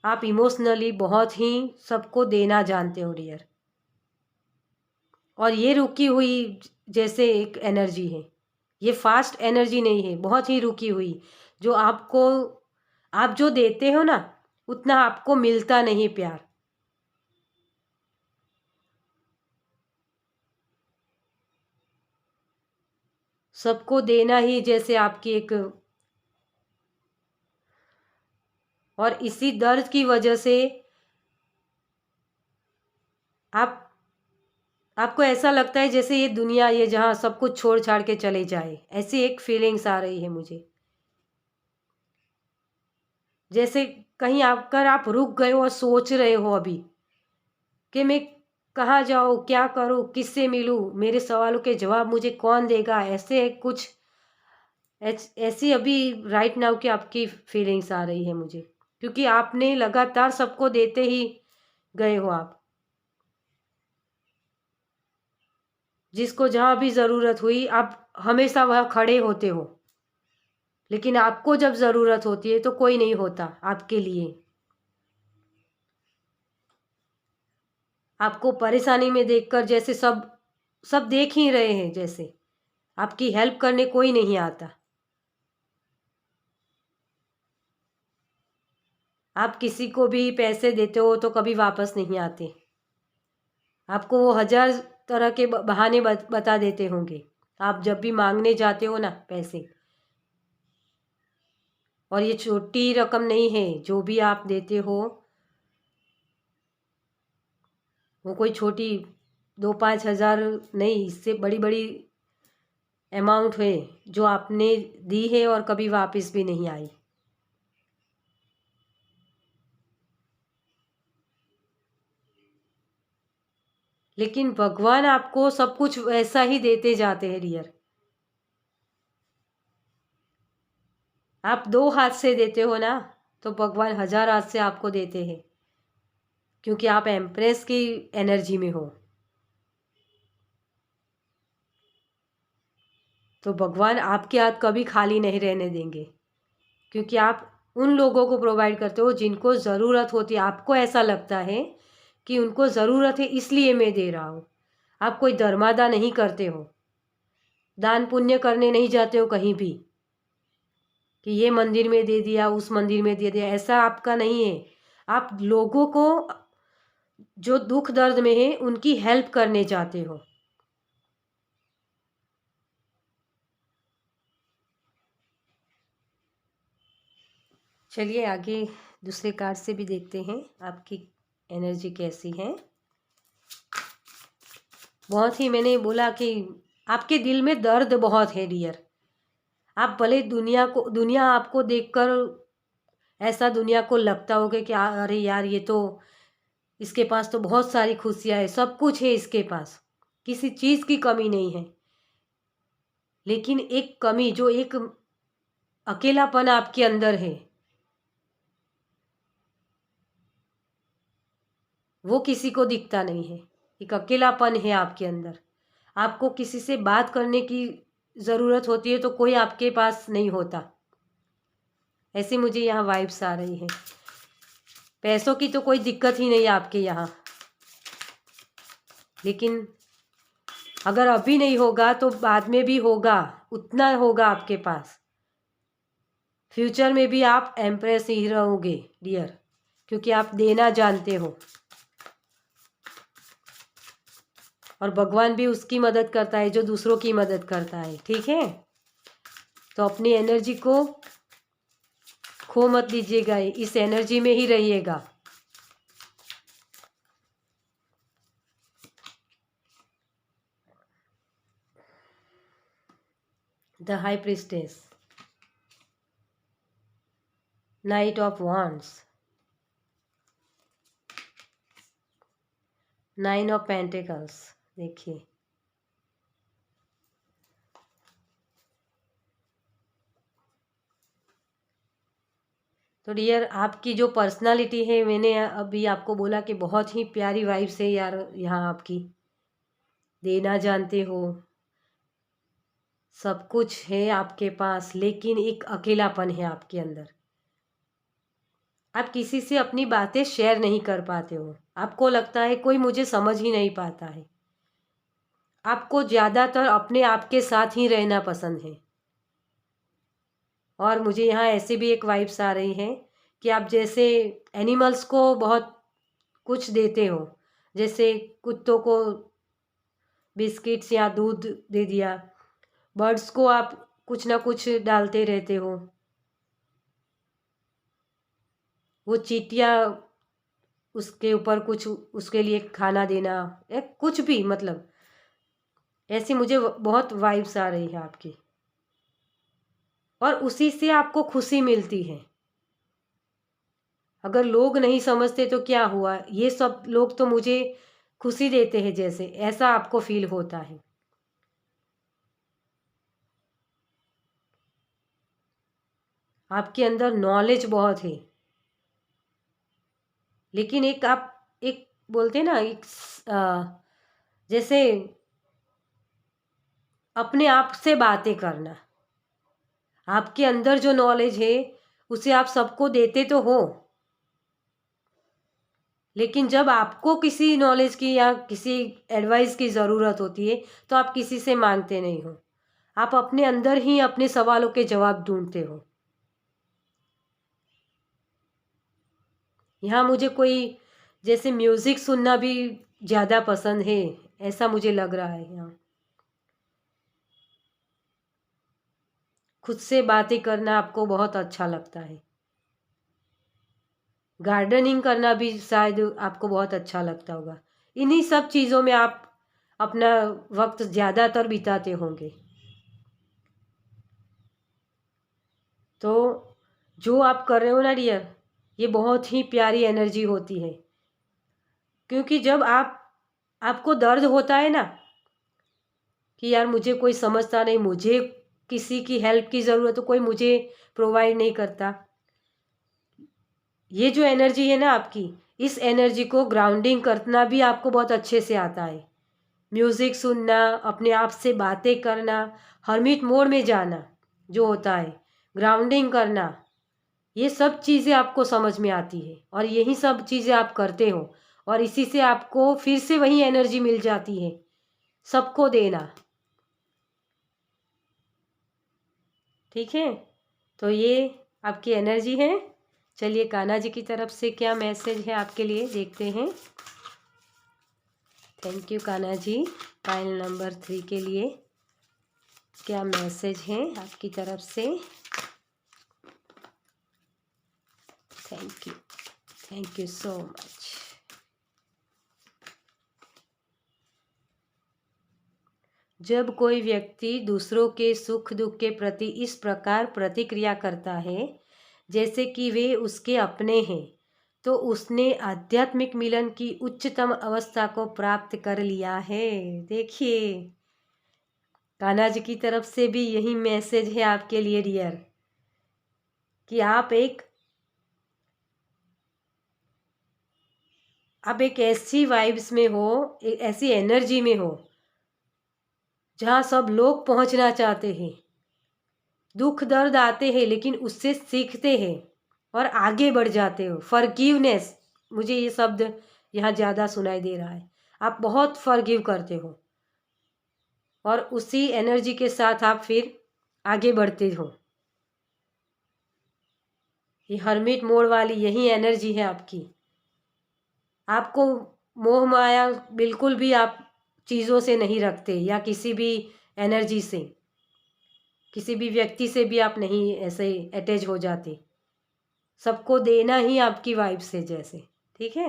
आप इमोशनली बहुत ही सबको देना जानते हो डियर, और ये रुकी हुई जैसे एक एनर्जी है। ये फास्ट एनर्जी नहीं है, बहुत ही रुकी हुई, जो आपको, आप जो देते हो ना उतना आपको मिलता नहीं प्यार। सबको देना ही जैसे आपकी एक, और इसी दर्द की वजह से आपको ऐसा लगता है जैसे ये दुनिया, ये जहाँ सब कुछ छोड़ छाड़ के चले जाए, ऐसी एक फीलिंग्स आ रही है मुझे। जैसे कहीं आकर आप रुक गए हो और सोच रहे हो अभी कि मैं कहाँ जाऊँ, क्या करूँ, किससे मिलूँ, मेरे सवालों के जवाब मुझे कौन देगा, ऐसे कुछ ऐसी अभी राइट नाउ की आपकी फीलिंग्स आ रही है मुझे, क्योंकि आपने लगातार सबको देते ही गए हो। आप जिसको जहाँ भी ज़रूरत हुई आप हमेशा वह खड़े होते हो। लेकिन आपको जब ज़रूरत होती है तो कोई नहीं होता आपके लिए। आपको परेशानी में देखकर जैसे सब सब देख ही रहे हैं, जैसे आपकी हेल्प करने कोई नहीं आता। आप किसी को भी पैसे देते हो तो कभी वापस नहीं आते। आपको वो हज़ार तरह के बहाने बता देते होंगे आप जब भी मांगने जाते हो ना पैसे। और ये छोटी रकम नहीं है जो भी आप देते हो, वो कोई छोटी 2-5 हज़ार नहीं, इससे बड़ी बड़ी अमाउंट है जो आपने दी है और कभी वापस भी नहीं आई। लेकिन भगवान आपको सब कुछ वैसा ही देते जाते हैं डियर। आप 2 हाथ से देते हो ना, तो भगवान 1000 हाथ से आपको देते हैं, क्योंकि आप एम्प्रेस की एनर्जी में हो। तो भगवान आपके हाथ कभी खाली नहीं रहने देंगे, क्योंकि आप उन लोगों को प्रोवाइड करते हो जिनको ज़रूरत होती है। आपको ऐसा लगता है कि उनको ज़रूरत है इसलिए मैं दे रहा हूँ। आप कोई धर्मादा नहीं करते हो, दान पुण्य करने नहीं जाते हो कहीं भी कि ये मंदिर में दे दिया, उस मंदिर में दे दिया, ऐसा आपका नहीं है। आप लोगों को जो दुख दर्द में है उनकी हेल्प करने जाते हो। चलिए आगे दूसरे कार्ड से भी देखते हैं आपकी एनर्जी कैसी है। बहुत ही, मैंने बोला कि आपके दिल में दर्द बहुत है डियर। आप भले दुनिया आपको देखकर ऐसा दुनिया को लगता होगा कि अरे यार ये तो, इसके पास तो बहुत सारी खुशियाँ है, सब कुछ है इसके पास, किसी चीज़ की कमी नहीं है। लेकिन एक कमी, जो एक अकेलापन आपके अंदर है, वो किसी को दिखता नहीं है। एक अकेलापन है आपके अंदर। आपको किसी से बात करने की ज़रूरत होती है तो कोई आपके पास नहीं होता, ऐसे मुझे यहाँ वाइब्स आ रही हैं। पैसों की तो कोई दिक्कत ही नहीं आपके यहाँ, लेकिन अगर अभी नहीं होगा तो बाद में भी होगा, उतना होगा आपके पास। फ्यूचर में भी आप एम्प्रेस ही रहोगे डियर, क्योंकि आप देना जानते हो। और भगवान भी उसकी मदद करता है जो दूसरों की मदद करता है, ठीक है। तो अपनी एनर्जी को खो मत दीजिएगा, इस एनर्जी में ही रहिएगा। The high priestess, night of wands, 9 of pentacles. देखिए, तो डियर आपकी जो पर्सनालिटी है, मैंने अभी आपको बोला कि बहुत ही प्यारी वाइब्स है यार यहाँ आपकी। देना जानते हो, सब कुछ है आपके पास, लेकिन एक अकेलापन है आपके अंदर। आप किसी से अपनी बातें शेयर नहीं कर पाते हो। आपको लगता है कोई मुझे समझ ही नहीं पाता है। आपको ज़्यादातर अपने आप के साथ ही रहना पसंद है। और मुझे यहाँ ऐसे भी एक वाइब्स आ रही है कि आप जैसे एनिमल्स को बहुत कुछ देते हो, जैसे कुत्तों को बिस्किट्स या दूध दे दिया, बर्ड्स को आप कुछ ना कुछ डालते रहते हो, वो चींटियाँ उसके ऊपर कुछ उसके लिए खाना देना, या कुछ भी, मतलब ऐसी मुझे बहुत वाइब्स आ रही है आपकी। और उसी से आपको खुशी मिलती है। अगर लोग नहीं समझते तो क्या हुआ, ये सब लोग तो मुझे खुशी देते हैं, जैसे ऐसा आपको फील होता है। आपके अंदर नॉलेज बहुत है, लेकिन एक आप एक बोलते हैं ना, एक जैसे अपने आप से बातें करना, आपके अंदर जो नॉलेज है उसे आप सबको देते तो हो, लेकिन जब आपको किसी नॉलेज की या किसी एडवाइस की ज़रूरत होती है तो आप किसी से मांगते नहीं हो, आप अपने अंदर ही अपने सवालों के जवाब ढूंढते हो। यहाँ मुझे कोई जैसे म्यूज़िक सुनना भी ज़्यादा पसंद है, ऐसा मुझे लग रहा है। यहाँ खुद से बातें करना आपको बहुत अच्छा लगता है, गार्डनिंग करना भी शायद आपको बहुत अच्छा लगता होगा। इन्हीं सब चीज़ों में आप अपना वक्त ज़्यादातर बिताते होंगे। तो जो आप कर रहे हो ना डियर, ये बहुत ही प्यारी एनर्जी होती है, क्योंकि जब आपको दर्द होता है ना कि यार मुझे कोई समझता नहीं, मुझे किसी की हेल्प की ज़रूरत हो, कोई मुझे प्रोवाइड नहीं करता, ये जो एनर्जी है ना आपकी, इस एनर्जी को ग्राउंडिंग करना भी आपको बहुत अच्छे से आता है। म्यूज़िक सुनना, अपने आप से बातें करना, हर्मिट मोड में जाना जो होता है, ग्राउंडिंग करना, ये सब चीज़ें आपको समझ में आती है और यही सब चीज़ें आप करते हो और इसी से आपको फिर से वही एनर्जी मिल जाती है सबको देना। ठीक है, तो ये आपकी एनर्जी है। चलिए कान्हा जी की तरफ से क्या मैसेज है आपके लिए, देखते हैं। Thank you Kanha ji, pile number 3 के लिए क्या मैसेज है आपकी तरफ से। Thank you so much. जब कोई व्यक्ति दूसरों के सुख दुख के प्रति इस प्रकार प्रतिक्रिया करता है जैसे कि वे उसके अपने हैं, तो उसने आध्यात्मिक मिलन की उच्चतम अवस्था को प्राप्त कर लिया है। देखिए कान्हा जी की तरफ से भी यही मैसेज है आपके लिए डियर, कि आप एक ऐसी वाइब्स में हो, एक ऐसी एनर्जी में हो जहाँ सब लोग पहुँचना चाहते हैं। दुख दर्द आते हैं लेकिन उससे सीखते हैं और आगे बढ़ जाते हो। फॉरगिवनेस, मुझे ये शब्द यहाँ ज़्यादा सुनाई दे रहा है। आप बहुत फॉरगिव करते हो और उसी एनर्जी के साथ आप फिर आगे बढ़ते हो। ये हर्मिट मोड वाली यही एनर्जी है आपकी। आपको मोह माया बिल्कुल भी आप चीज़ों से नहीं रखते या किसी भी एनर्जी से, किसी भी व्यक्ति से भी आप नहीं ऐसे अटैच हो जाते। सबको देना ही आपकी वाइब से जैसे। ठीक है,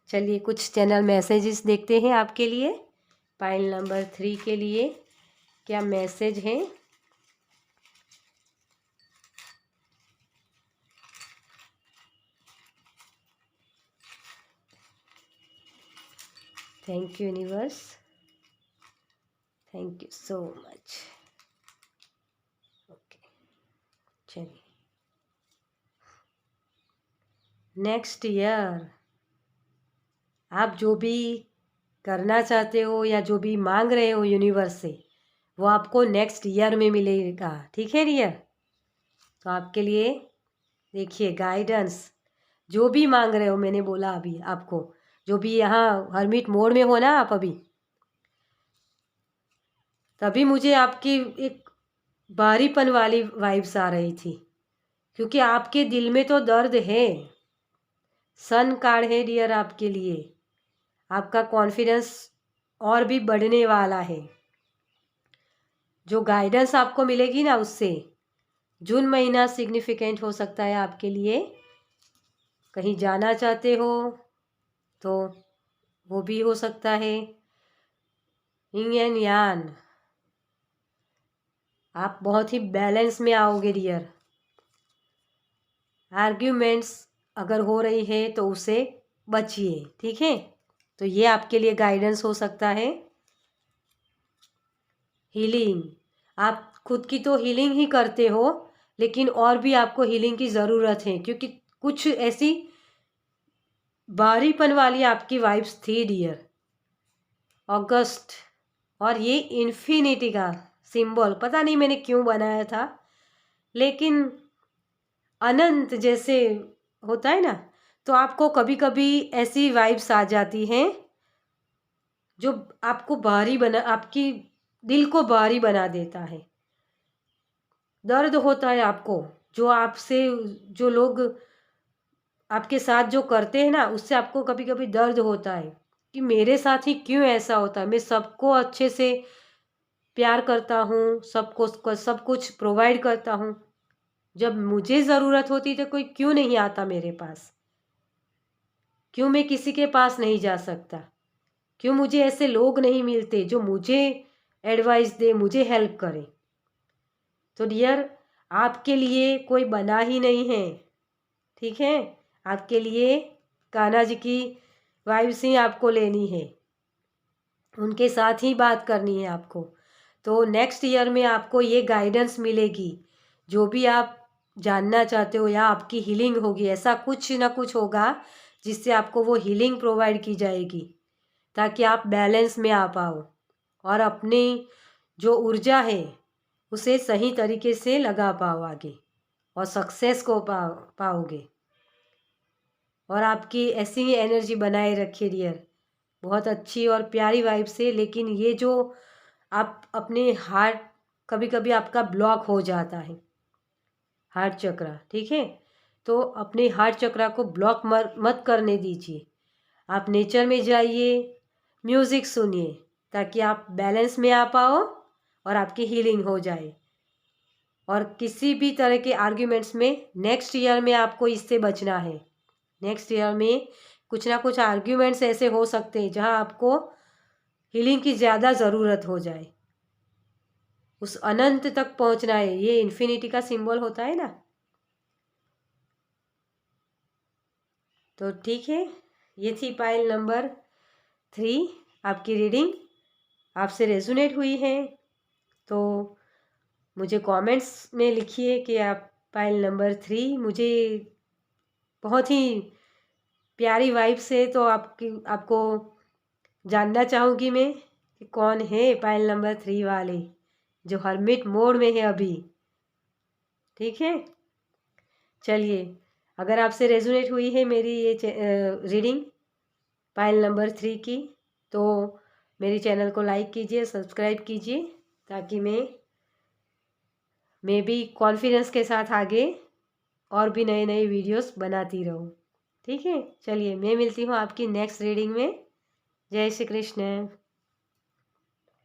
चलिए कुछ चैनल मैसेजेस देखते हैं आपके लिए। पाइल नंबर 3 के लिए क्या मैसेज है। Thank you universe, thank you so much. Okay, चलिए नेक्स्ट ईयर आप जो भी करना चाहते हो या जो भी मांग रहे हो यूनिवर्स से, वो आपको नेक्स्ट ईयर में मिलेगा। ठीक है डियर, तो आपके लिए देखिए गाइडेंस, जो भी मांग रहे हो, मैंने बोला अभी आपको, जो भी यहाँ हर्मिट मोड में हो ना आप अभी, तभी मुझे आपकी एक बारीपन वाली वाइब्स आ रही थी, क्योंकि आपके दिल में तो दर्द है। सन कार्ड है डियर आपके लिए, आपका कॉन्फिडेंस और भी बढ़ने वाला है। जो गाइडेंस आपको मिलेगी ना उससे, जून महीना सिग्निफिकेंट हो सकता है आपके लिए। कहीं जाना चाहते हो तो वो भी हो सकता है। यिंग एंड यांग, आप बहुत ही बैलेंस में आओगे डियर। आर्ग्यूमेंट्स अगर हो रही है तो उसे बचिए। ठीक है, तो ये आपके लिए गाइडेंस हो सकता है। हीलिंग, आप खुद की तो हीलिंग ही करते हो, लेकिन और भी आपको हीलिंग की ज़रूरत है, क्योंकि कुछ ऐसी बारीपन वाली आपकी वाइब्स थी डियर। अगस्त, और ये इन्फिनिटी का सिंबल, पता नहीं मैंने क्यों बनाया था, लेकिन अनंत जैसे होता है ना, तो आपको कभी कभी ऐसी वाइब्स आ जाती हैं जो आपको भारी बना, आपकी दिल को भारी बना देता है। दर्द होता है आपको, जो आपसे, जो लोग आपके साथ जो करते हैं ना, उससे आपको कभी कभी दर्द होता है कि मेरे साथ ही क्यों ऐसा होता है। मैं सबको अच्छे से प्यार करता हूँ, सबको सब कुछ प्रोवाइड करता हूँ, जब मुझे ज़रूरत होती तो कोई क्यों नहीं आता मेरे पास, क्यों मैं किसी के पास नहीं जा सकता, क्यों मुझे ऐसे लोग नहीं मिलते जो मुझे एडवाइस दे, मुझे हेल्प करे। तो डियर, आपके लिए कोई बना ही नहीं है, ठीक है। आपके लिए कान्हा जी की वाइब्स ही आपको लेनी है, उनके साथ ही बात करनी है आपको। तो नेक्स्ट ईयर में आपको ये गाइडेंस मिलेगी, जो भी आप जानना चाहते हो, या आपकी हीलिंग होगी, ऐसा कुछ ना कुछ होगा जिससे आपको वो हीलिंग प्रोवाइड की जाएगी, ताकि आप बैलेंस में आ पाओ और अपनी जो ऊर्जा है उसे सही तरीके से लगा पाओ आगे, और सक्सेस को पाओगे। और आपकी ऐसी ही एनर्जी बनाए रखिए डियर, बहुत अच्छी और प्यारी वाइब से। लेकिन ये जो आप अपने हार्ट, कभी कभी आपका ब्लॉक हो जाता है हार्ट चक्रा, ठीक है, तो अपने हार्ट चक्रा को ब्लॉक मत करने दीजिए। आप नेचर में जाइए, म्यूज़िक सुनिए, ताकि आप बैलेंस में आ पाओ और आपकी हीलिंग हो जाए। और किसी भी तरह के आर्ग्यूमेंट्स में नेक्स्ट ईयर में आपको इससे बचना है। नेक्स्ट ईयर में कुछ ना कुछ आर्ग्यूमेंट्स ऐसे हो सकते हैं जहां आपको हीलिंग की ज़्यादा ज़रूरत हो जाए, उस अनंत तक पहुंचना है। ये इन्फिनिटी का सिंबल होता है ना। तो ठीक है, ये थी पाइल नंबर 3। आपकी रीडिंग आपसे रेजोनेट हुई है तो मुझे कमेंट्स में लिखिए कि आप पाइल नंबर 3, मुझे बहुत ही प्यारी वाइब से, तो आपको जानना चाहूँगी मैं कि कौन है पाइल नंबर 3 वाले जो हर्मिट मोड में है अभी, ठीक है। चलिए, अगर आपसे रेजोनेट हुई है मेरी ये रीडिंग पाइल नंबर 3 की, तो मेरी चैनल को लाइक कीजिए, सब्सक्राइब कीजिए, ताकि मैं भी कॉन्फिडेंस के साथ आगे और भी नए नए वीडियोस बनाती रहूँ, ठीक है। चलिए, मैं मिलती हूँ आपकी नेक्स्ट रीडिंग में। जय श्री कृष्ण।